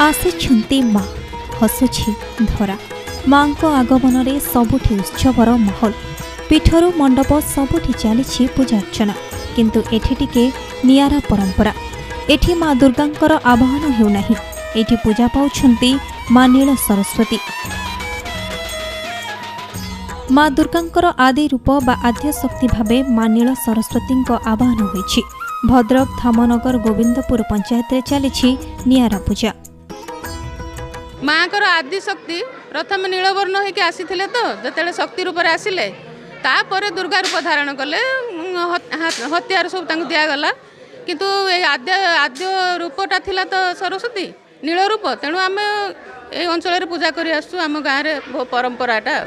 आसिछन्ति मा हसुछि धरा माँ को आगमन में सबुठी उत्सवर माहौल पीठरू मंडप सबुठी चली पूजा अर्चना किंतु एठी टिके नियारा परंपरा एठी माँ दुर्गांकर आवाहन हेउना एठी पूजा पाउछन्ति माँ नील सरस्वती। माँ दुर्गांकर आदि रूप बा आद्य शक्ति भावे माँ नील सरस्वती आवाहन होइछि। भद्रक धामनगर गोविंदपुर पंचायत रे चली नियारा पूजा। माँ को आदि शक्ति प्रथम नीलवर्ण होकर आसीथिले तो जतेले शक्ति रूप रे आसिले तापर दुर्गा रूप धारण कले हत्यार सब तांको दिया गला किंतु आद्य रूपटा थिला तो सरस्वती नील रूप तेणु आम ए अंचल पूजा करी आसु आम गाँव रे परंपराटा।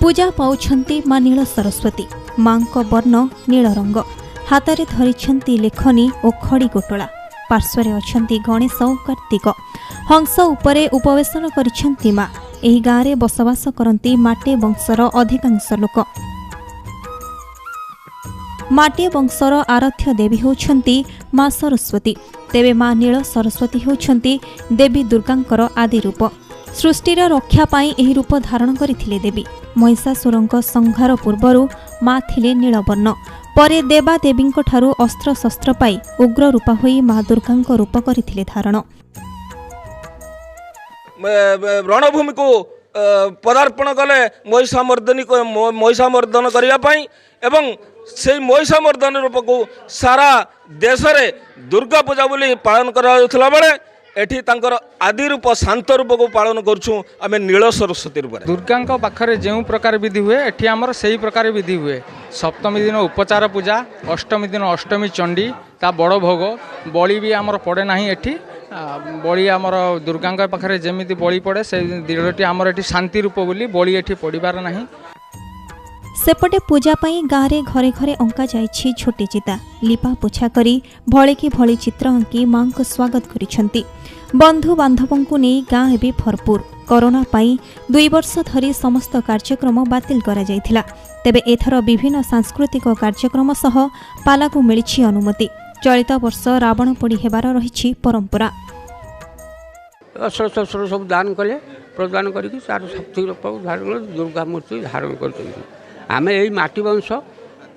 पूजा पाउछन्ति माँ नील सरस्वती। माँ को वर्ण नील रंग हाथ में धरिछन्ति लेखनी और खड़ी गोटोला पार्श्वरे अछन्ति गणेश और कार्तिक हंस उपरे उपवेशन करिछन्ति माँ। एही गाँव रे बसवास करन्ति माटे वंशर अधिकांश लोक। माटे वंशर आराध्य देवी होछन्ति माँ सरस्वती। तेबे माँ नील सरस्वती होछन्ति देवी दुर्गांकर आदि रूप। सृष्टिर रक्षा पाई एही रूप धारण करिथिले देवी। महिषासुरଙ୍କ संहार पूर्वरु माँ थिले नीलवर्ण परे देवादेवींक ठारू अस्त्र शस्त्र पाई उग्र रूपा होई माँ दुर्गांक रूप करिथिले धारण। रणभूमि को पदार्पण कले महिषामर्दन करने एवं से महिषामर्दन रूप को सारा देश रे दुर्गा पूजा बोली पालन करा बेले एठी तांकर आदि रूप शांत रूप को पालन करछू आमे नील सरस्वती रूप दुर्गा पाखरे जो प्रकार विधि हुए एठी आमर सही प्रकार विधि हुए। सप्तमी दिन उपचार पूजा अष्टमी दिन अष्टमी चंडी ता बड़ भोग बलि भी आमर पड़े ना एठी बलि आमर दुर्गा पाखरे जेमिति बलि पड़े से दिनटी आमर एठी शांति रूप बोली बलि एठी पड़िबार नाही। सेपटे पूजा पाई गाँव रे घरे घरे अंका जाइछि छोटी चिता लिपा पोछा करी भले कि भली चित्र अंकी माँ को स्वागत करिछन्ति। बंधु बांधवों नहीं गाँ एबे भरपूर। कोरोना पाई 2 वर्ष धरी समस्त कार्यक्रम बातिल करा जायथिला तेबे एथर विभिन्न सांस्कृतिक कार्यक्रम सह पालाकु मिलिछि अनुमति। चलित वर्ष रावण पोड़ी हेबार रहिछि परंपरा। अस्त्र शस्त्र सब दान कले प्रदान करिकि तार शक्ति रूप धारण दुर्गा मूर्ति धारण करते आमे एई माटी वंश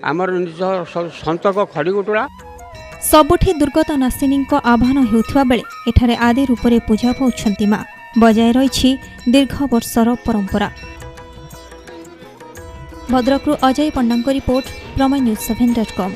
आमर निज संतक खड़ी गोटोला सबुठी दुर्गत नासिनी आह्वान हेउथिबा बेले एठारे आदि रूपरे पूजा पाउछन्ति माँ। बजाय रहिछि दीर्घ वर्षर परंपरा। भद्रकरू अजय पंडांको रिपोर्ट प्रमाण न्यूज 7.com।